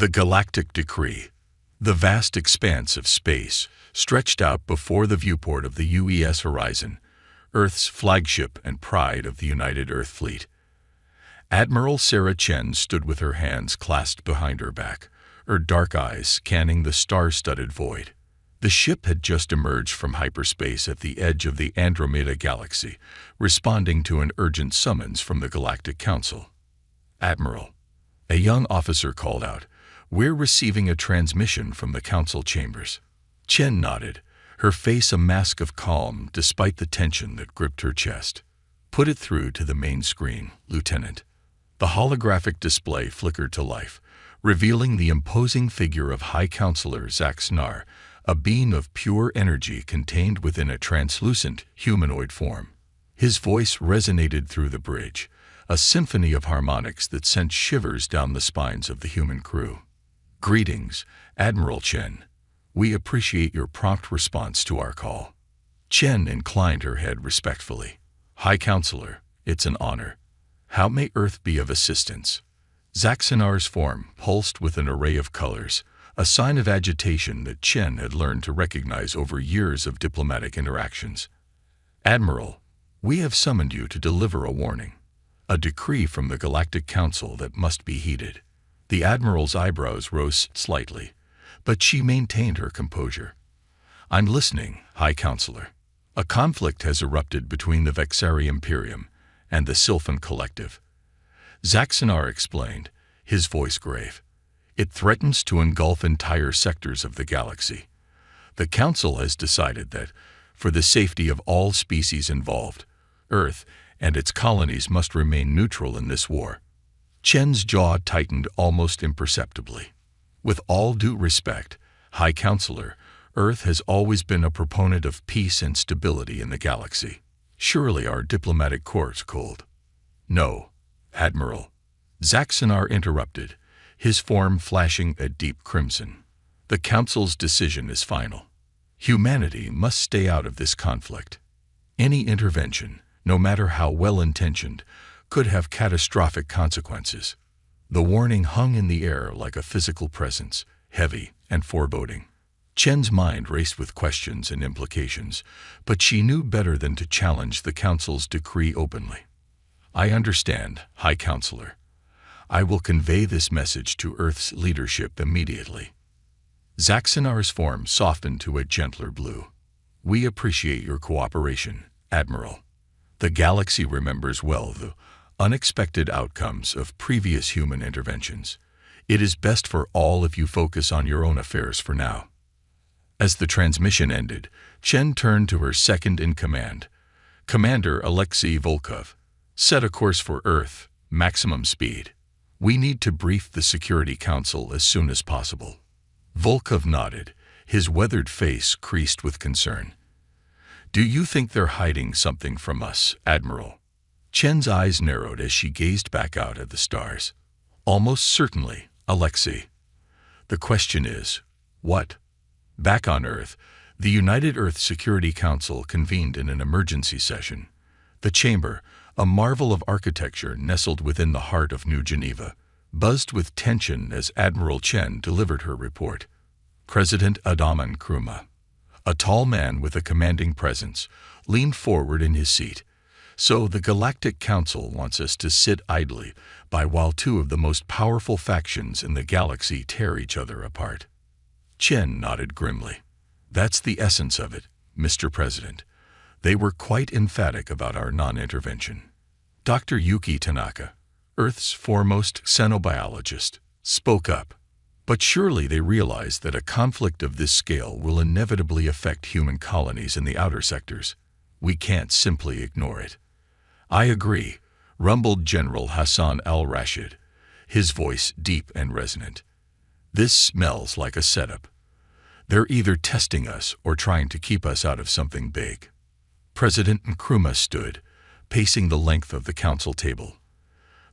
The Galactic Decree. The vast expanse of space stretched out before the viewport of the UES horizon, Earth's flagship and pride of the United Earth Fleet. Admiral Sarah Chen stood with her hands clasped behind her back, her dark eyes scanning the star-studded void. The ship had just emerged from hyperspace at the edge of the Andromeda Galaxy, responding to an urgent summons from the Galactic Council. "Admiral," a young officer called out, "we're receiving a transmission from the Council chambers." Chen nodded, her face a mask of calm despite the tension that gripped her chest. "Put it through to the main screen, Lieutenant." The holographic display flickered to life, revealing the imposing figure of High Counselor Zaxnar, a being of pure energy contained within a translucent, humanoid form. His voice resonated through the bridge, a symphony of harmonics that sent shivers down the spines of the human crew. "Greetings, Admiral Chen. We appreciate your prompt response to our call." Chen inclined her head respectfully. "High Counselor, it's an honor. How may Earth be of assistance?" Zaxinar's form pulsed with an array of colors, a sign of agitation that Chen had learned to recognize over years of diplomatic interactions. "Admiral, we have summoned you to deliver a warning. A decree from the Galactic Council that must be heeded." The Admiral's eyebrows rose slightly, but she maintained her composure. "I'm listening, High Counselor. A conflict has erupted between the Vexari Imperium and the Sylphan Collective." Zaxinar explained, his voice grave. "It threatens to engulf entire sectors of the galaxy. The Council has decided that, for the safety of all species involved, Earth and its colonies must remain neutral in this war." Chen's jaw tightened almost imperceptibly. "With all due respect, High Counselor, Earth has always been a proponent of peace and stability in the galaxy. Surely our diplomatic course cold." "No, Admiral," Zaxinar interrupted, his form flashing a deep crimson. "The Council's decision is final. Humanity must stay out of this conflict. Any intervention, no matter how well-intentioned, could have catastrophic consequences." The warning hung in the air like a physical presence, heavy and foreboding. Chen's mind raced with questions and implications, but she knew better than to challenge the Council's decree openly. "I understand, High Counselor. I will convey this message to Earth's leadership immediately." Zaxinar's form softened to a gentler blue. "We appreciate your cooperation, Admiral. The galaxy remembers well the unexpected outcomes of previous human interventions. It is best for all if you focus on your own affairs for now." As the transmission ended, Chen turned to her second-in-command, Commander Alexei Volkov. "Set a course for Earth, maximum speed. We need to brief the Security Council as soon as possible." Volkov nodded, his weathered face creased with concern. "Do you think they're hiding something from us, Admiral?" Chen's eyes narrowed as she gazed back out at the stars. "Almost certainly, Alexei. The question is, what?" Back on Earth, the United Earth Security Council convened in an emergency session. The chamber, a marvel of architecture nestled within the heart of New Geneva, buzzed with tension as Admiral Chen delivered her report. President Adaman Kruma, a tall man with a commanding presence, leaned forward in his seat. "So the Galactic Council wants us to sit idly by while two of the most powerful factions in the galaxy tear each other apart." Chen nodded grimly. "That's the essence of it, Mr. President. They were quite emphatic about our non-intervention." Dr. Yuki Tanaka, Earth's foremost xenobiologist, spoke up. "But surely they realize that a conflict of this scale will inevitably affect human colonies in the outer sectors. We can't simply ignore it." "I agree," rumbled General Hassan al-Rashid, his voice deep and resonant. "This smells like a setup. They're either testing us or trying to keep us out of something big." President Nkrumah stood, pacing the length of the council table.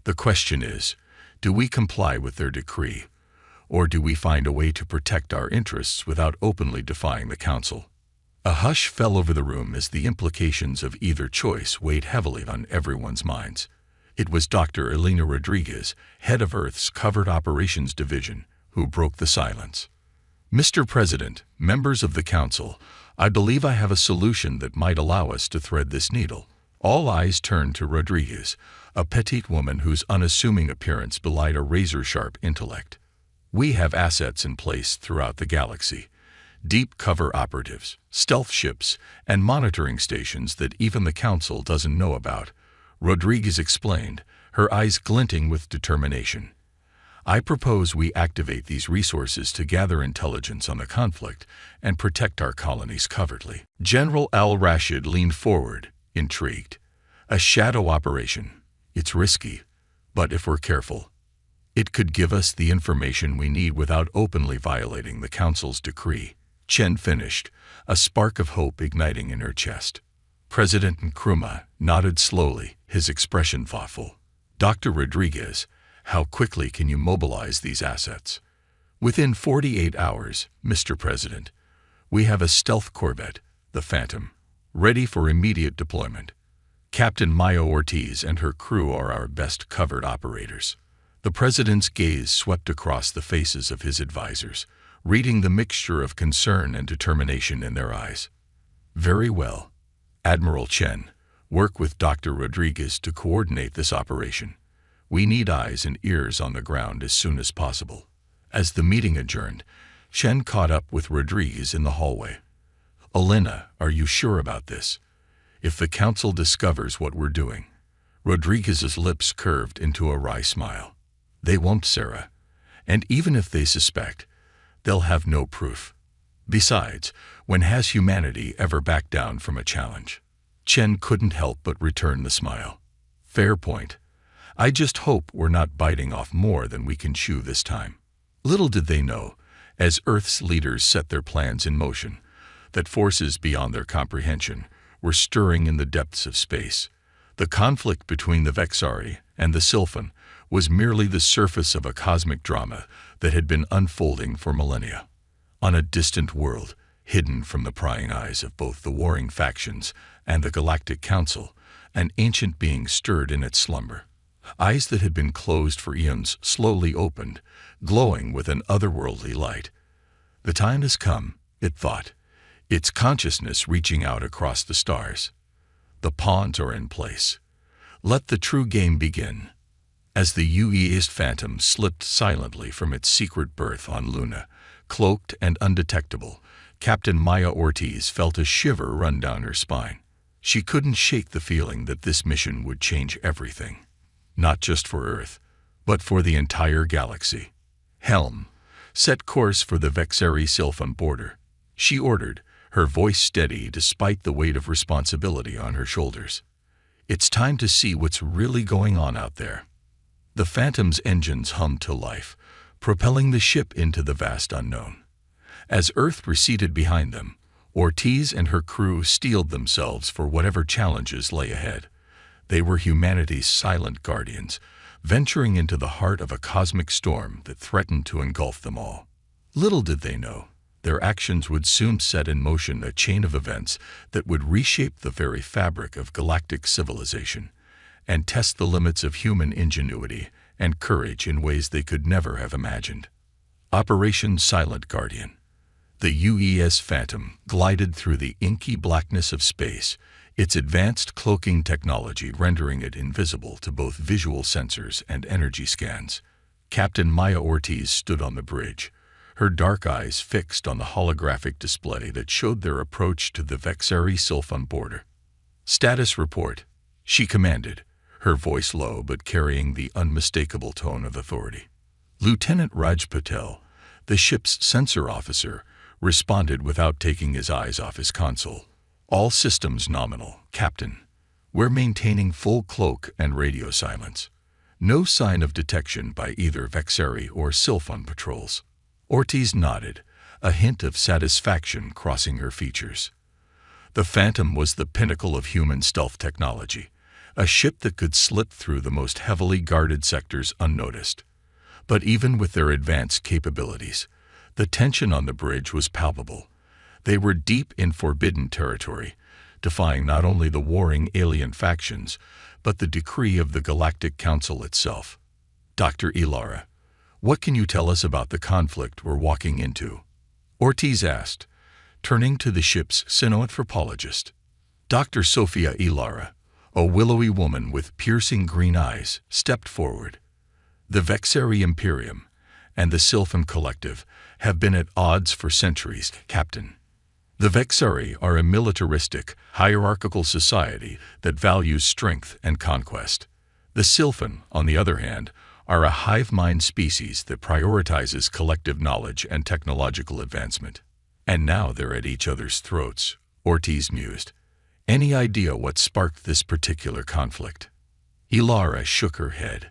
"The question is, do we comply with their decree, or do we find a way to protect our interests without openly defying the council?" A hush fell over the room as the implications of either choice weighed heavily on everyone's minds. It was Dr. Elena Rodriguez, head of Earth's Covert Operations Division, who broke the silence. "Mr. President, members of the Council, I believe I have a solution that might allow us to thread this needle." All eyes turned to Rodriguez, a petite woman whose unassuming appearance belied a razor-sharp intellect. "We have assets in place throughout the galaxy. Deep cover operatives, stealth ships, and monitoring stations that even the Council doesn't know about," Rodriguez explained, her eyes glinting with determination. "I propose we activate these resources to gather intelligence on the conflict and protect our colonies covertly." General al-Rashid leaned forward, intrigued. "A shadow operation. It's risky, but if we're careful, it could give us the information we need without openly violating the Council's decree." Chen finished, a spark of hope igniting in her chest. President Nkrumah nodded slowly, his expression thoughtful. "Dr. Rodriguez, how quickly can you mobilize these assets?" "Within 48 hours, Mr. President. We have a stealth corvette, the Phantom, ready for immediate deployment. Captain Maya Ortiz and her crew are our best covered operators." The President's gaze swept across the faces of his advisors, reading the mixture of concern and determination in their eyes. "Very well. Admiral Chen, work with Dr. Rodriguez to coordinate this operation. We need eyes and ears on the ground as soon as possible." As the meeting adjourned, Chen caught up with Rodriguez in the hallway. "Elena, are you sure about this? If the Council discovers what we're doing..." Rodriguez's lips curved into a wry smile. "They won't, Sarah. And even if they suspect, they'll have no proof. Besides, when has humanity ever backed down from a challenge?" Chen couldn't help but return the smile. "Fair point. I just hope we're not biting off more than we can chew this time." Little did they know, as Earth's leaders set their plans in motion, that forces beyond their comprehension were stirring in the depths of space. The conflict between the Vexari and the Sylphan was merely the surface of a cosmic drama that had been unfolding for millennia. On a distant world, hidden from the prying eyes of both the warring factions and the Galactic Council, an ancient being stirred in its slumber. Eyes that had been closed for eons slowly opened, glowing with an otherworldly light. The time has come, it thought, its consciousness reaching out across the stars. The pawns are in place. Let the true game begin. As the UES Phantom slipped silently from its secret berth on Luna, cloaked and undetectable, Captain Maya Ortiz felt a shiver run down her spine. She couldn't shake the feeling that this mission would change everything. Not just for Earth, but for the entire galaxy. "Helm, set course for the Vexari Sylphan border," she ordered, her voice steady despite the weight of responsibility on her shoulders. "It's time to see what's really going on out there." The Phantom's engines hummed to life, propelling the ship into the vast unknown. As Earth receded behind them, Ortiz and her crew steeled themselves for whatever challenges lay ahead. They were humanity's silent guardians, venturing into the heart of a cosmic storm that threatened to engulf them all. Little did they know, their actions would soon set in motion a chain of events that would reshape the very fabric of galactic civilization and test the limits of human ingenuity and courage in ways they could never have imagined. Operation Silent Guardian. The UES Phantom glided through the inky blackness of space, its advanced cloaking technology rendering it invisible to both visual sensors and energy scans. Captain Maya Ortiz stood on the bridge, her dark eyes fixed on the holographic display that showed their approach to the Vexari Sylphan border. "Status report," she commanded, her voice low but carrying the unmistakable tone of authority. Lieutenant Raj Patel, the ship's sensor officer, responded without taking his eyes off his console. "All systems nominal, Captain. We're maintaining full cloak and radio silence. No sign of detection by either Vexari or Sylphan patrols." Ortiz nodded, a hint of satisfaction crossing her features. The Phantom was the pinnacle of human stealth technology, a ship that could slip through the most heavily guarded sectors unnoticed. But even with their advanced capabilities, the tension on the bridge was palpable. They were deep in forbidden territory, defying not only the warring alien factions, but the decree of the Galactic Council itself. "Dr. Ilara, What can you tell us about the conflict we're walking into? Ortiz asked, turning to the ship's scientoanthropologist. Dr. Sophia Ilara, a willowy woman with piercing green eyes, stepped forward. The Vexeri Imperium and the Sylphan Collective have been at odds for centuries, Captain. The Vexeri are a militaristic, hierarchical society that values strength and conquest. The Sylphan, on the other hand, are a hive mind species that prioritizes collective knowledge and technological advancement. And now they're at each other's throats, Ortiz mused. Any idea what sparked this particular conflict? Ilara shook her head.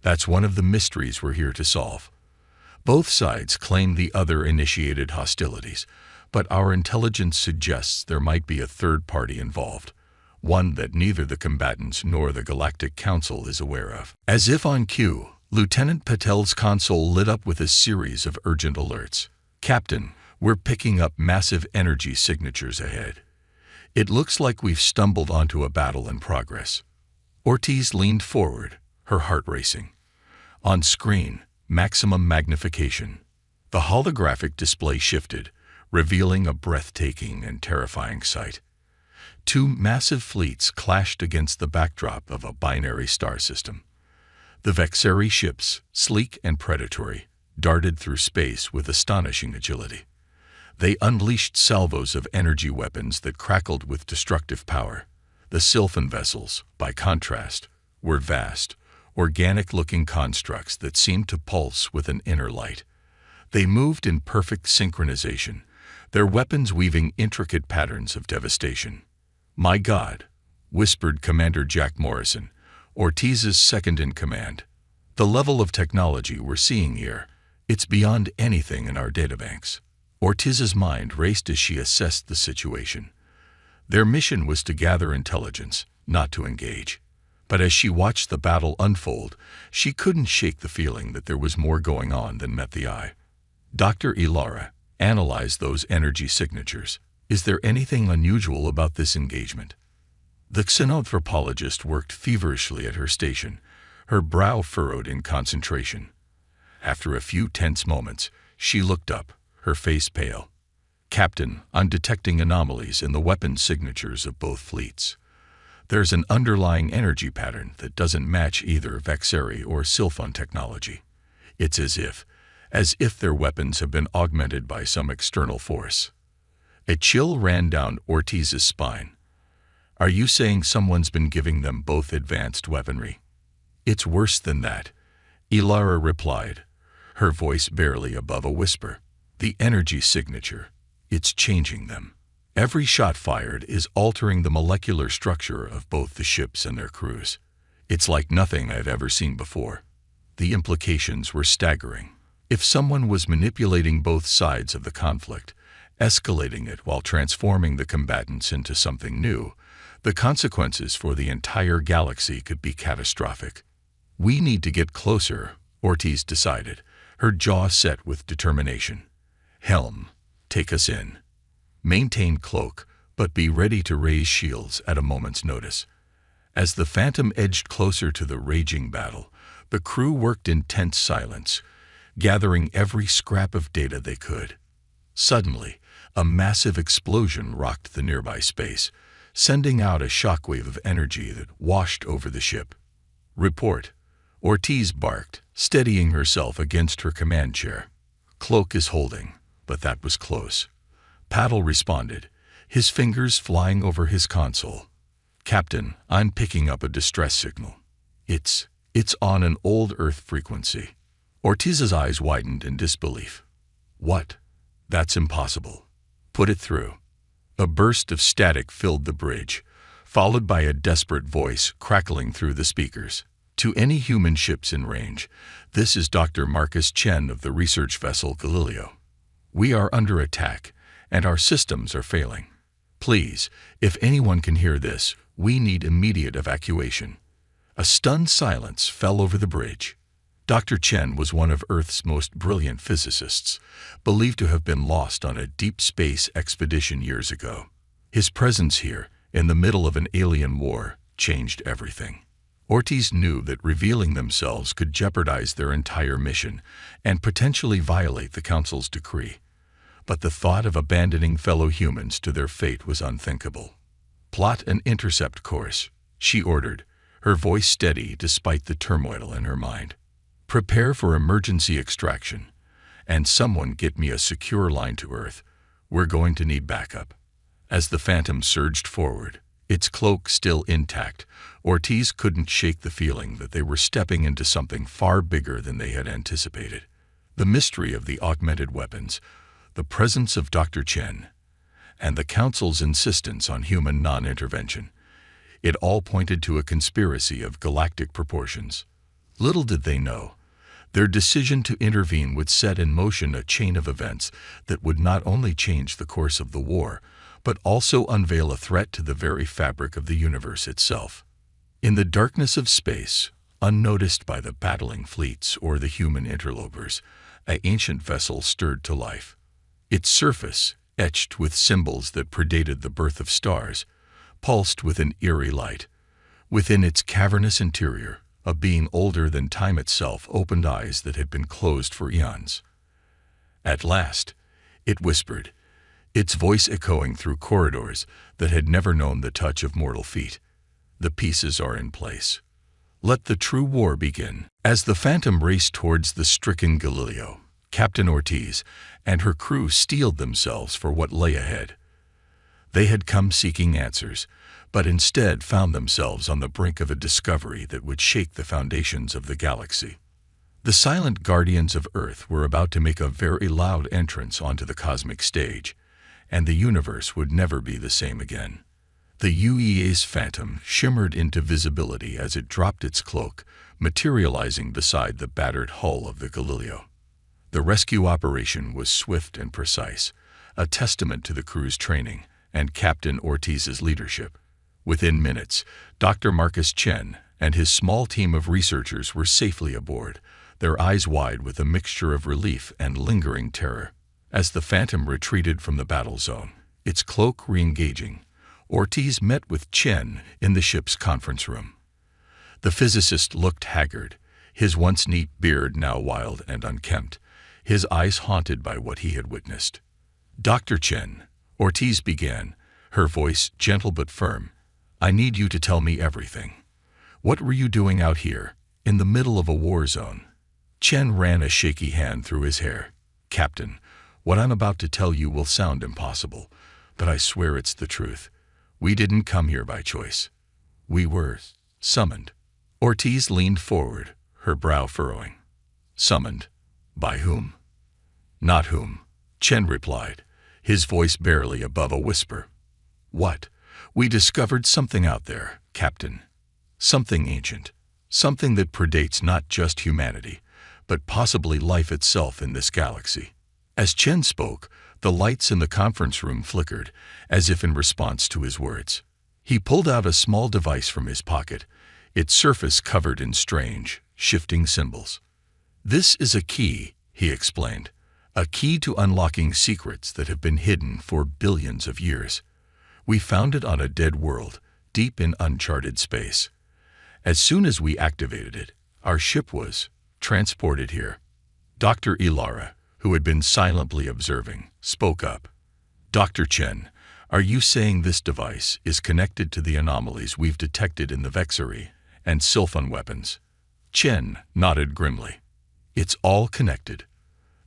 That's one of the mysteries we're here to solve. Both sides claim the other initiated hostilities, but our intelligence suggests there might be a third party involved, one that neither the combatants nor the Galactic Council is aware of. As if on cue, Lieutenant Patel's console lit up with a series of urgent alerts. Captain, we're picking up massive energy signatures ahead. It looks like we've stumbled onto a battle in progress. Ortiz leaned forward, her heart racing. On screen, maximum magnification. The holographic display shifted, revealing a breathtaking and terrifying sight. Two massive fleets clashed against the backdrop of a binary star system. The Vexeri ships, sleek and predatory, darted through space with astonishing agility. They unleashed salvos of energy weapons that crackled with destructive power. The Sylphan vessels, by contrast, were vast, organic-looking constructs that seemed to pulse with an inner light. They moved in perfect synchronization, their weapons weaving intricate patterns of devastation. "My God," whispered Commander Jack Morrison, Ortiz's second-in-command. "The level of technology we're seeing here, it's beyond anything in our databanks." Ortiz's mind raced as she assessed the situation. Their mission was to gather intelligence, not to engage. But as she watched the battle unfold, she couldn't shake the feeling that there was more going on than met the eye. Dr. Ilara, analyze those energy signatures. Is there anything unusual about this engagement? The xenanthropologist worked feverishly at her station, her brow furrowed in concentration. After a few tense moments, she looked up, her face pale. "Captain, I'm detecting anomalies in the weapon signatures of both fleets. There's an underlying energy pattern that doesn't match either Vexeri or Sylphan technology. It's as if their weapons have been augmented by some external force." A chill ran down Ortiz's spine. "Are you saying someone's been giving them both advanced weaponry?" "It's worse than that," Ilara replied, her voice barely above a whisper. "The energy signature, it's changing them. Every shot fired is altering the molecular structure of both the ships and their crews. It's like nothing I've ever seen before." The implications were staggering. If someone was manipulating both sides of the conflict, escalating it while transforming the combatants into something new, the consequences for the entire galaxy could be catastrophic. "We need to get closer," Ortiz decided, her jaw set with determination. "Helm, take us in. Maintain cloak, but be ready to raise shields at a moment's notice." As the Phantom edged closer to the raging battle, the crew worked in tense silence, gathering every scrap of data they could. Suddenly, a massive explosion rocked the nearby space, sending out a shockwave of energy that washed over the ship. "Report," Ortiz barked, steadying herself against her command chair. "Cloak is holding, but that was close." Paddle responded, his fingers flying over his console. "Captain, I'm picking up a distress signal. It's on an old Earth frequency." Ortiz's eyes widened in disbelief. "What? That's impossible. Put it through." A burst of static filled the bridge, followed by a desperate voice crackling through the speakers. "To any human ships in range, this is Dr. Marcus Chen of the research vessel Galileo. We are under attack, and our systems are failing. Please, if anyone can hear this, we need immediate evacuation." A stunned silence fell over the bridge. Dr. Chen was one of Earth's most brilliant physicists, believed to have been lost on a deep space expedition years ago. His presence here, in the middle of an alien war, changed everything. Ortiz knew that revealing themselves could jeopardize their entire mission and potentially violate the Council's decree. But the thought of abandoning fellow humans to their fate was unthinkable. "Plot an intercept course," she ordered, her voice steady despite the turmoil in her mind. "Prepare for emergency extraction, and someone get me a secure line to Earth. We're going to need backup." As the Phantom surged forward, its cloak still intact, Ortiz couldn't shake the feeling that they were stepping into something far bigger than they had anticipated. The mystery of the augmented weapons, the presence of Dr. Chen, and the Council's insistence on human non-intervention. It all pointed to a conspiracy of galactic proportions. Little did they know, their decision to intervene would set in motion a chain of events that would not only change the course of the war, but also unveil a threat to the very fabric of the universe itself. In the darkness of space, unnoticed by the battling fleets or the human interlopers, an ancient vessel stirred to life. Its surface, etched with symbols that predated the birth of stars, pulsed with an eerie light. Within its cavernous interior, a being older than time itself opened eyes that had been closed for eons. At last, it whispered, its voice echoing through corridors that had never known the touch of mortal feet. "The pieces are in place. Let the true war begin." As the Phantom raced towards the stricken Galileo, Captain Ortiz and her crew steeled themselves for what lay ahead. They had come seeking answers, but instead found themselves on the brink of a discovery that would shake the foundations of the galaxy. The silent guardians of Earth were about to make a very loud entrance onto the cosmic stage, and the universe would never be the same again. The UEA's Phantom shimmered into visibility as it dropped its cloak, materializing beside the battered hull of the Galileo. The rescue operation was swift and precise, a testament to the crew's training and Captain Ortiz's leadership. Within minutes, Dr. Marcus Chen and his small team of researchers were safely aboard, their eyes wide with a mixture of relief and lingering terror. As the Phantom retreated from the battle zone, its cloak re-engaging, Ortiz met with Chen in the ship's conference room. The physicist looked haggard, his once neat beard now wild and unkempt, his eyes haunted by what he had witnessed. "Dr. Chen," Ortiz began, her voice gentle but firm, "I need you to tell me everything. What were you doing out here, in the middle of a war zone?" Chen ran a shaky hand through his hair. "Captain, what I'm about to tell you will sound impossible, but I swear it's the truth. We didn't come here by choice. We were summoned." Ortiz leaned forward, her brow furrowing. "Summoned? By whom?" "Not whom," Chen replied, his voice barely above a whisper. "What? We discovered something out there, Captain. Something ancient. Something that predates not just humanity, but possibly life itself in this galaxy." As Chen spoke, the lights in the conference room flickered, as if in response to his words. He pulled out a small device from his pocket, its surface covered in strange, shifting symbols. "This is a key," he explained, "a key to unlocking secrets that have been hidden for billions of years. We found it on a dead world, deep in uncharted space. As soon as we activated it, our ship was transported here." Dr. Ilara, who had been silently observing, spoke up. "Dr. Chen, are you saying this device is connected to the anomalies we've detected in the Vexery and Sylphon weapons?" Chen nodded grimly. "It's all connected.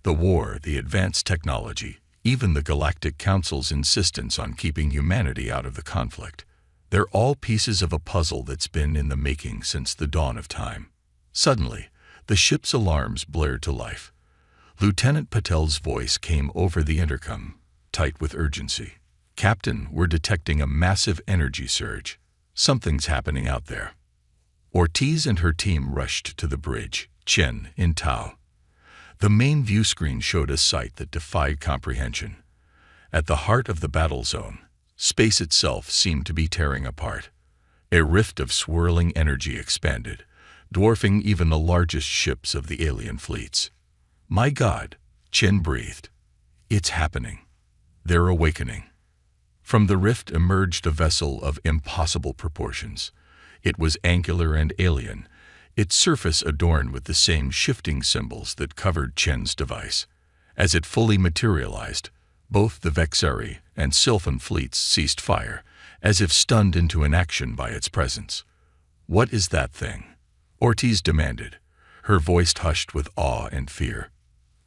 The war, the advanced technology, even the Galactic Council's insistence on keeping humanity out of the conflict. They're all pieces of a puzzle that's been in the making since the dawn of time." Suddenly, the ship's alarms blared to life. Lieutenant Patel's voice came over the intercom, tight with urgency. "Captain, we're detecting a massive energy surge. Something's happening out there." Ortiz and her team rushed to the bridge, Chen in tow. The main view screen showed a sight that defied comprehension. At the heart of the battle zone, space itself seemed to be tearing apart. A rift of swirling energy expanded, dwarfing even the largest ships of the alien fleets. "My God," Chen breathed. "It's happening. They're awakening." From the rift emerged a vessel of impossible proportions, It was angular and alien, its surface adorned with the same shifting symbols that covered Chen's device. As it fully materialized, both the Vexeri and Sylphan fleets ceased fire, as if stunned into inaction by its presence. "What is that thing?" Ortiz demanded, her voice hushed with awe and fear.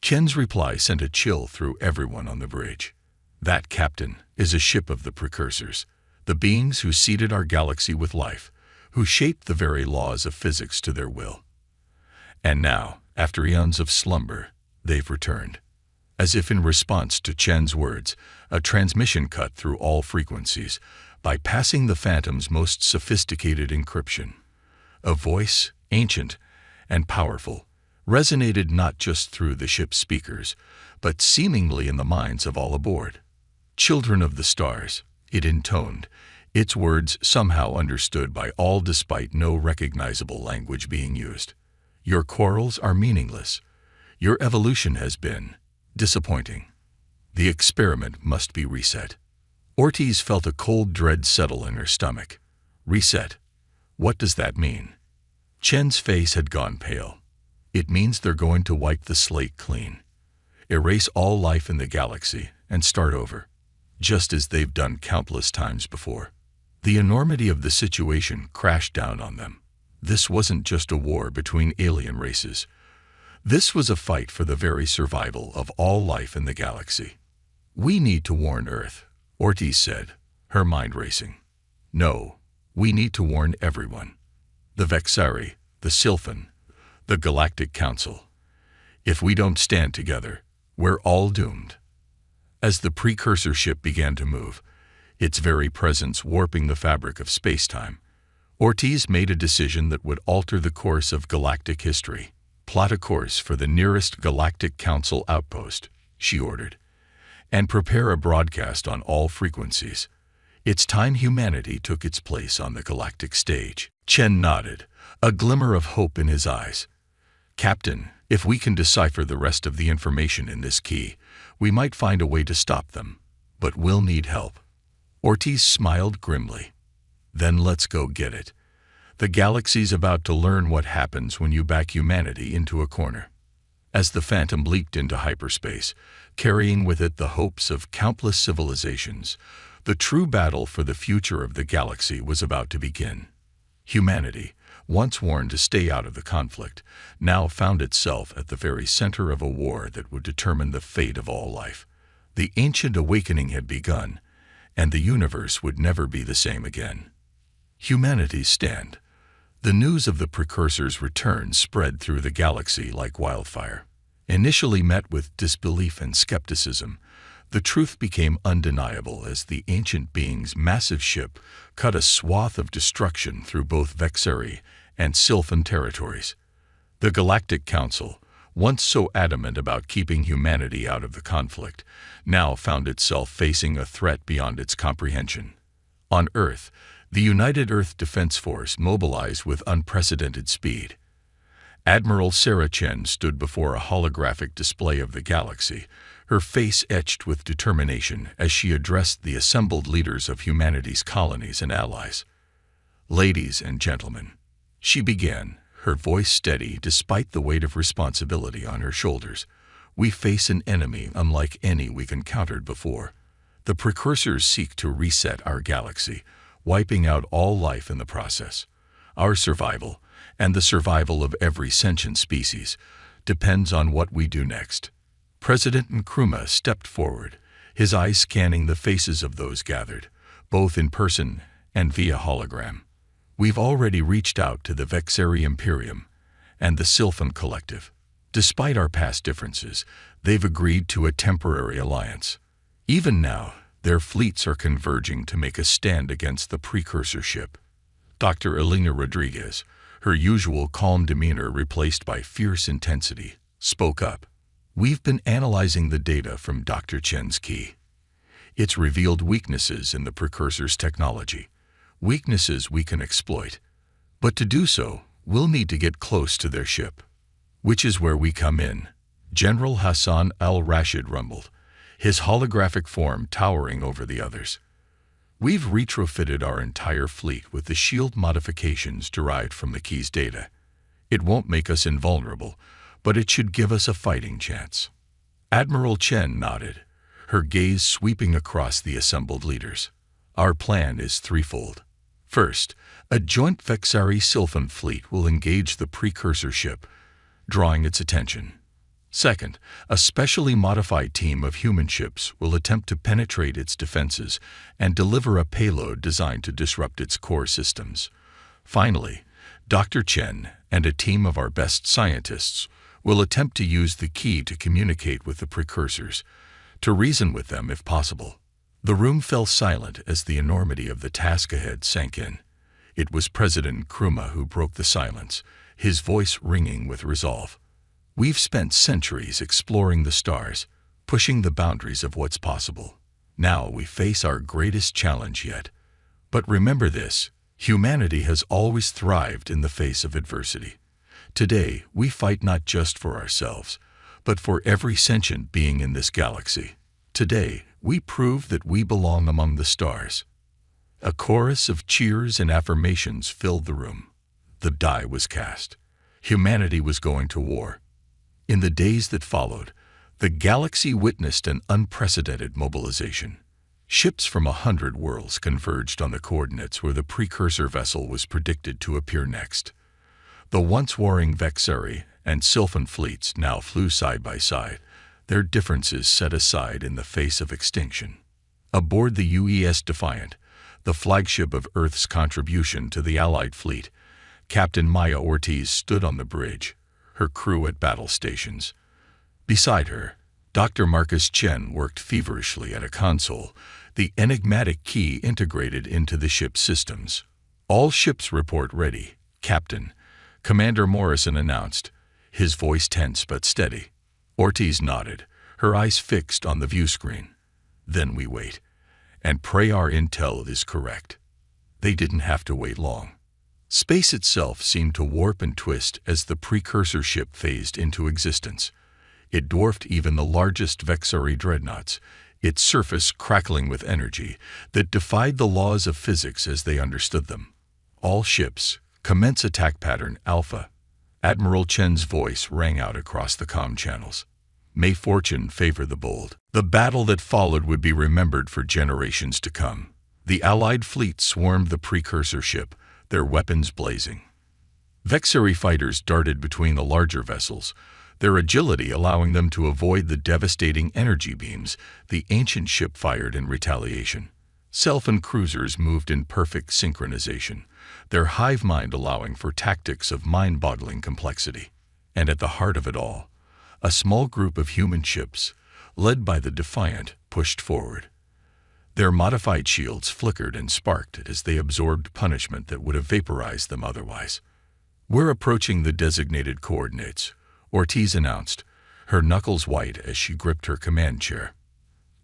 Chen's reply sent a chill through everyone on the bridge. "That, Captain, is a ship of the precursors, the beings who seeded our galaxy with life, who shaped the very laws of physics to their will. And now, after eons of slumber, they've returned." As if in response to Chen's words, a transmission cut through all frequencies, bypassing the Phantom's most sophisticated encryption. A voice, ancient and powerful, resonated not just through the ship's speakers, but seemingly in the minds of all aboard. "Children of the stars," it intoned, its words somehow understood by all despite no recognizable language being used. "Your quarrels are meaningless. Your evolution has been disappointing. The experiment must be reset." Ortiz felt a cold dread settle in her stomach. "Reset? What does that mean?" Chen's face had gone pale. "It means they're going to wipe the slate clean. Erase all life in the galaxy and start over, just as they've done countless times before." The enormity of the situation crashed down on them. This wasn't just a war between alien races. This was a fight for the very survival of all life in the galaxy. "We need to warn Earth," Ortiz said, her mind racing. "No, we need to warn everyone. The Vexeri, the Sylphan, the Galactic Council. If we don't stand together, we're all doomed." As the precursor ship began to move, its very presence warping the fabric of space-time, Ortiz made a decision that would alter the course of galactic history. "Plot a course for the nearest Galactic Council outpost," she ordered, "and prepare a broadcast on all frequencies. It's time humanity took its place on the galactic stage." Chen nodded, a glimmer of hope in his eyes. "Captain, if we can decipher the rest of the information in this key, we might find a way to stop them, but we'll need help." Ortiz smiled grimly. "Then let's go get it. The galaxy's about to learn what happens when you back humanity into a corner." As the Phantom leaked into hyperspace, carrying with it the hopes of countless civilizations, the true battle for the future of the galaxy was about to begin. Humanity, once warned to stay out of the conflict, now found itself at the very center of a war that would determine the fate of all life. The ancient awakening had begun, and the universe would never be the same again. Humanity's stand. The news of the precursor's return spread through the galaxy like wildfire. Initially met with disbelief and skepticism, the truth became undeniable as the ancient being's massive ship cut a swath of destruction through both Vexeri and Sylphan territories. The Galactic Council, once so adamant about keeping humanity out of the conflict, now found itself facing a threat beyond its comprehension. On Earth, the United Earth Defense Force mobilized with unprecedented speed. Admiral Sarah Chen stood before a holographic display of the galaxy, her face etched with determination as she addressed the assembled leaders of humanity's colonies and allies. "Ladies and gentlemen," she began, her voice steady despite the weight of responsibility on her shoulders, "we face an enemy unlike any we've encountered before. The precursors seek to reset our galaxy, wiping out all life in the process. Our survival, and the survival of every sentient species, depends on what we do next." President Nkrumah stepped forward, his eyes scanning the faces of those gathered, both in person and via hologram. "We've already reached out to the Vexeri Imperium and the Sylphan Collective. Despite our past differences, they've agreed to a temporary alliance. Even now, their fleets are converging to make a stand against the precursor ship." Dr. Elena Rodriguez, her usual calm demeanor replaced by fierce intensity, spoke up. "We've been analyzing the data from Dr. Chen's key. It's revealed weaknesses in the precursor's technology, weaknesses we can exploit. But to do so, we'll need to get close to their ship." "Which is where we come in," General Hassan al-Rashid rumbled, his holographic form towering over the others. We've retrofitted our entire fleet with the shield modifications derived from the key's data. It won't make us invulnerable, but it should give us a fighting chance." Admiral Chen nodded, her gaze sweeping across the assembled leaders. "Our plan is threefold. First, a joint Vexari-Sylphan fleet will engage the precursor ship, drawing its attention. Second, a specially modified team of human ships will attempt to penetrate its defenses and deliver a payload designed to disrupt its core systems. Finally, Dr. Chen and a team of our best scientists will attempt to use the key to communicate with the precursors, to reason with them if possible." The room fell silent as the enormity of the task ahead sank in. It was President Nkrumah who broke the silence, his voice ringing with resolve. "We've spent centuries exploring the stars, pushing the boundaries of what's possible. Now we face our greatest challenge yet. But remember this, humanity has always thrived in the face of adversity. Today, we fight not just for ourselves, but for every sentient being in this galaxy. Today, we prove that we belong among the stars." A chorus of cheers and affirmations filled the room. The die was cast. Humanity was going to war. In the days that followed, the galaxy witnessed an unprecedented mobilization. Ships from 100 worlds converged on the coordinates where the precursor vessel was predicted to appear next. The once warring Vexari and Sylphan fleets now flew side by side, their differences set aside in the face of extinction. Aboard the UES Defiant, the flagship of Earth's contribution to the Allied fleet, Captain Maya Ortiz stood on the bridge, her crew at battle stations. Beside her, Dr. Marcus Chen worked feverishly at a console, the enigmatic key integrated into the ship's systems. "All ships report ready, Captain," Commander Morrison announced, his voice tense but steady. Ortiz nodded, her eyes fixed on the view screen. "Then we wait, and pray our intel is correct." They didn't have to wait long. Space itself seemed to warp and twist as the precursor ship phased into existence. It dwarfed even the largest Vexari dreadnoughts, its surface crackling with energy that defied the laws of physics as they understood them. "All ships, commence attack pattern Alpha." Admiral Chen's voice rang out across the comm channels. May fortune favor the bold. The battle that followed would be remembered for generations to come. The Allied fleet swarmed the precursor ship, their weapons blazing. Vexari fighters darted between the larger vessels, their agility allowing them to avoid the devastating energy beams the ancient ship fired in retaliation. Sylphan cruisers moved in perfect synchronization, their hive mind allowing for tactics of mind-boggling complexity. And at the heart of it all, a small group of human ships, led by the Defiant, pushed forward. Their modified shields flickered and sparked as they absorbed punishment that would have vaporized them otherwise. "We're approaching the designated coordinates," Ortiz announced, her knuckles white as she gripped her command chair.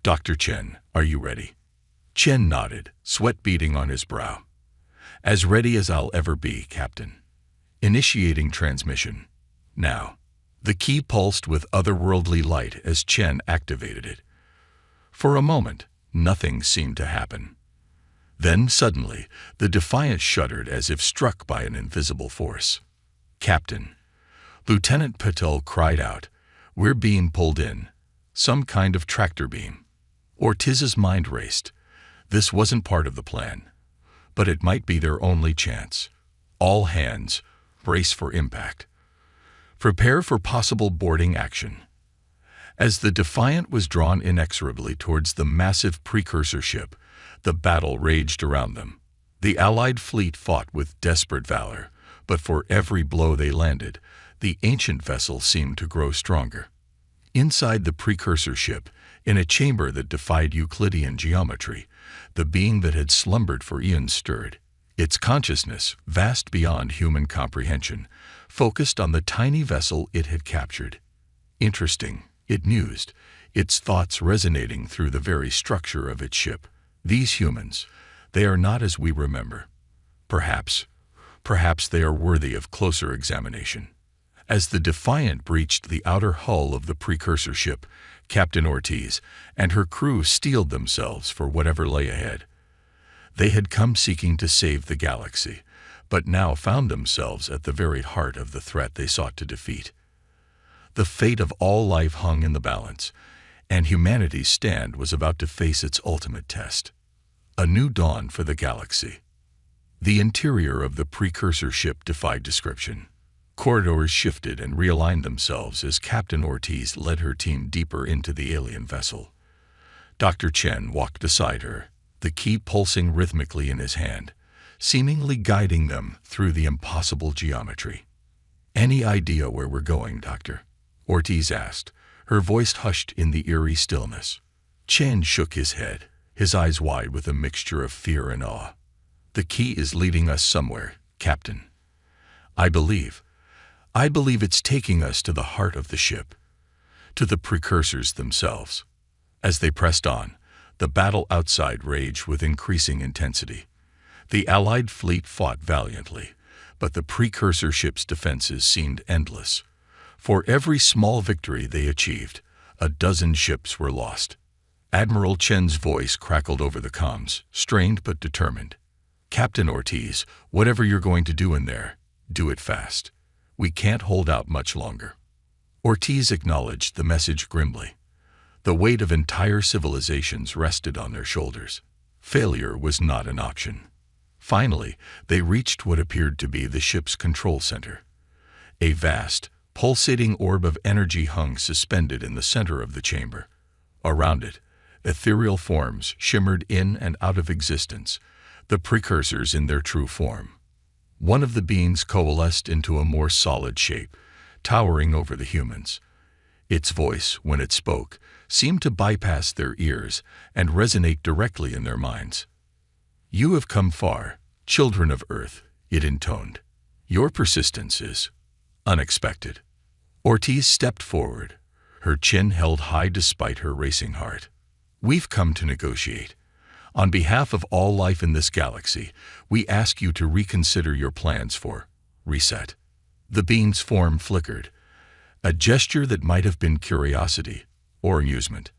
"Dr. Chen, are you ready?" Chen nodded, sweat beading on his brow. "As ready as I'll ever be, Captain." Initiating transmission. Now. The key pulsed with otherworldly light as Chen activated it. For a moment, nothing seemed to happen. Then, suddenly, the Defiant shuddered as if struck by an invisible force. "Captain," Lieutenant Patel cried out, "we're being pulled in. Some kind of tractor beam." Ortiz's mind raced. This wasn't part of the plan. But it might be their only chance. All hands, brace for impact. Prepare for possible boarding action. As the Defiant was drawn inexorably towards the massive precursor ship, the battle raged around them. The Allied fleet fought with desperate valor, but for every blow they landed, the ancient vessel seemed to grow stronger. Inside the precursor ship, in a chamber that defied Euclidean geometry, the being that had slumbered for eons stirred. Its consciousness, vast beyond human comprehension, focused on the tiny vessel it had captured. Interesting, it mused, its thoughts resonating through the very structure of its ship. These humans, they are not as we remember. Perhaps they are worthy of closer examination. As the Defiant breached the outer hull of the precursor ship, Captain Ortiz and her crew steeled themselves for whatever lay ahead. They had come seeking to save the galaxy, but now found themselves at the very heart of the threat they sought to defeat. The fate of all life hung in the balance, and humanity's stand was about to face its ultimate test. A new dawn for the galaxy. The interior of the precursor ship defied description. Corridors shifted and realigned themselves as Captain Ortiz led her team deeper into the alien vessel. Dr. Chen walked beside her, the key pulsing rhythmically in his hand, seemingly guiding them through the impossible geometry. "Any idea where we're going, Doctor?" Ortiz asked, her voice hushed in the eerie stillness. Chen shook his head, his eyes wide with a mixture of fear and awe. "The key is leading us somewhere, Captain. I believe it's taking us to the heart of the ship, to the precursors themselves." As they pressed on, the battle outside raged with increasing intensity. The Allied fleet fought valiantly, but the precursor ship's defenses seemed endless. For every small victory they achieved, a dozen ships were lost. Admiral Chen's voice crackled over the comms, strained but determined. "Captain Ortiz, whatever you're going to do in there, do it fast. We can't hold out much longer." Ortiz acknowledged the message grimly. The weight of entire civilizations rested on their shoulders. Failure was not an option. Finally, they reached what appeared to be the ship's control center. A vast, pulsating orb of energy hung suspended in the center of the chamber. Around it, ethereal forms shimmered in and out of existence, the precursors in their true form. One of the beings coalesced into a more solid shape, towering over the humans. Its voice, when it spoke, seemed to bypass their ears and resonate directly in their minds. "You have come far, children of Earth," it intoned. "Your persistence is unexpected." Ortiz stepped forward, her chin held high despite her racing heart. "We've come to negotiate. On behalf of all life in this galaxy, we ask you to reconsider your plans for reset." The being's form flickered, a gesture that might have been curiosity or amusement.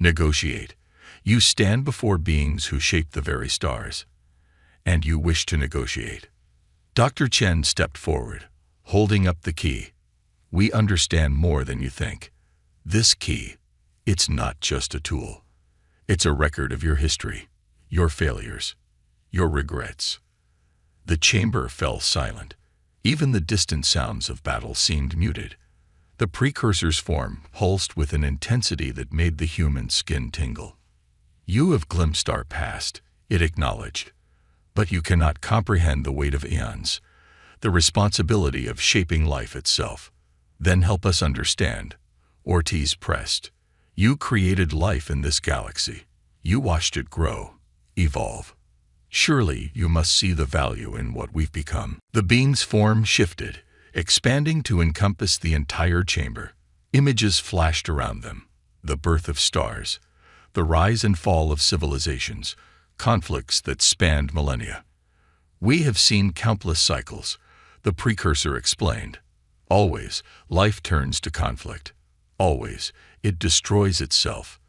"Negotiate. You stand before beings who shape the very stars, and you wish to negotiate." Dr. Chen stepped forward, holding up the key. "We understand more than you think. This key, it's not just a tool. It's a record of your history, your failures, your regrets." The chamber fell silent. Even the distant sounds of battle seemed muted. The precursor's form pulsed with an intensity that made the human skin tingle. "You have glimpsed our past," it acknowledged, "but you cannot comprehend the weight of eons, the responsibility of shaping life itself. Then help us understand." Ortiz pressed. "You created life in this galaxy. You watched it grow, evolve. Surely you must see the value in what we've become." The being's form shifted, expanding to encompass the entire chamber. Images flashed around them: the birth of stars, the rise and fall of civilizations, conflicts that spanned millennia. "We have seen countless cycles," the precursor explained. "Always, life turns to conflict. Always, it destroys itself.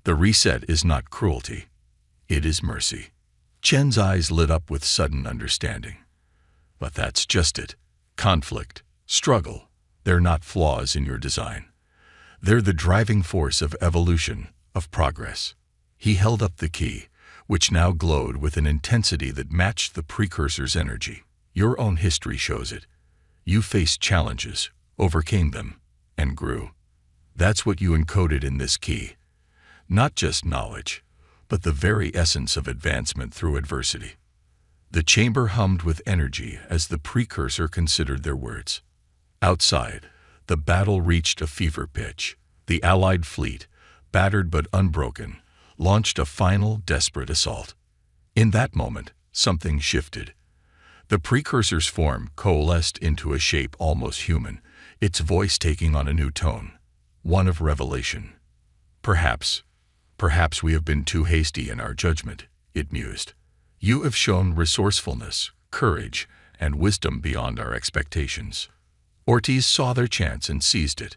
The reset is not cruelty. It is mercy." Chen's eyes lit up with sudden understanding. "But that's just it. Conflict, struggle, they're not flaws in your design. They're the driving force of evolution, of progress." He held up the key, which now glowed with an intensity that matched the precursor's energy. "Your own history shows it. You faced challenges, overcame them, and grew. That's what you encoded in this key. Not just knowledge, but the very essence of advancement through adversity." The chamber hummed with energy as the precursor considered their words. Outside, the battle reached a fever pitch. The Allied fleet, battered but unbroken, launched a final, desperate assault. In that moment, something shifted. The precursor's form coalesced into a shape almost human, its voice taking on a new tone, one of revelation. Perhaps we have been too hasty in our judgment," it mused. "You have shown resourcefulness, courage, and wisdom beyond our expectations." Ortiz saw their chance and seized it.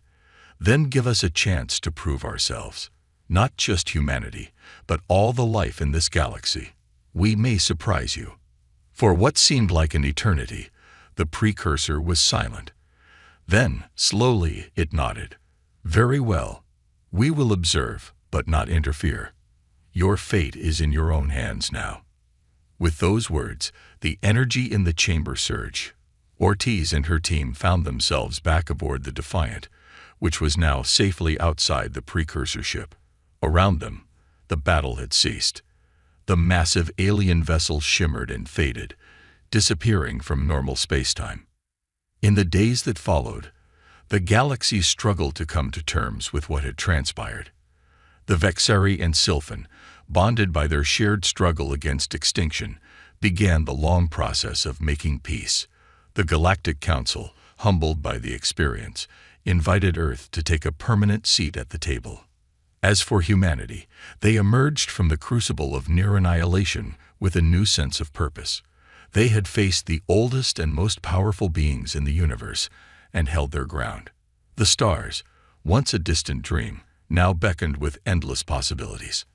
"Then give us a chance to prove ourselves. Not just humanity, but all the life in this galaxy. We may surprise you. For what seemed like an eternity, the precursor was silent. Then, slowly, it nodded. Very well. We will observe, but not interfere. Your fate is in your own hands now. With those words, the energy in the chamber surged. Ortiz and her team found themselves back aboard the Defiant, which was now safely outside the precursor ship. Around them, the battle had ceased. The massive alien vessel shimmered and faded, disappearing from normal spacetime. In the days that followed, the galaxy struggled to come to terms with what had transpired. The Vexari and Sylphan, bonded by their shared struggle against extinction, began the long process of making peace. The Galactic Council, humbled by the experience, invited Earth to take a permanent seat at the table. As for humanity, they emerged from the crucible of near annihilation with a new sense of purpose. They had faced the oldest and most powerful beings in the universe and held their ground. The stars, once a distant dream, now beckoned with endless possibilities.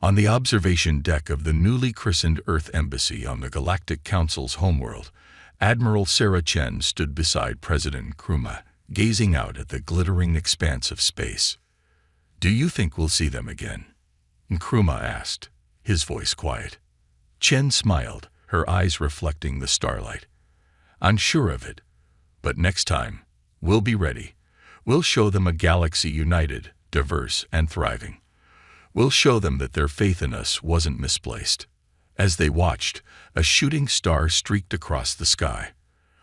On the observation deck of the newly christened Earth Embassy on the Galactic Council's homeworld, Admiral Sarah Chen stood beside President Nkrumah, gazing out at the glittering expanse of space. "Do you think we'll see them again?" Nkrumah asked, his voice quiet. Chen smiled, her eyes reflecting the starlight. "Unsure of it, but next time, we'll be ready. We'll show them a galaxy united, diverse, and thriving. We'll show them that their faith in us wasn't misplaced." As they watched, a shooting star streaked across the sky,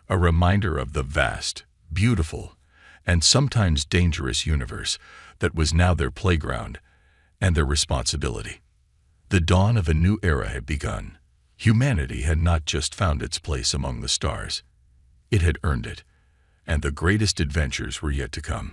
a reminder of the vast, beautiful, and sometimes dangerous universe that was now their playground and their responsibility. The dawn of a new era had begun. Humanity had not just found its place among the stars. It had earned it, and the greatest adventures were yet to come.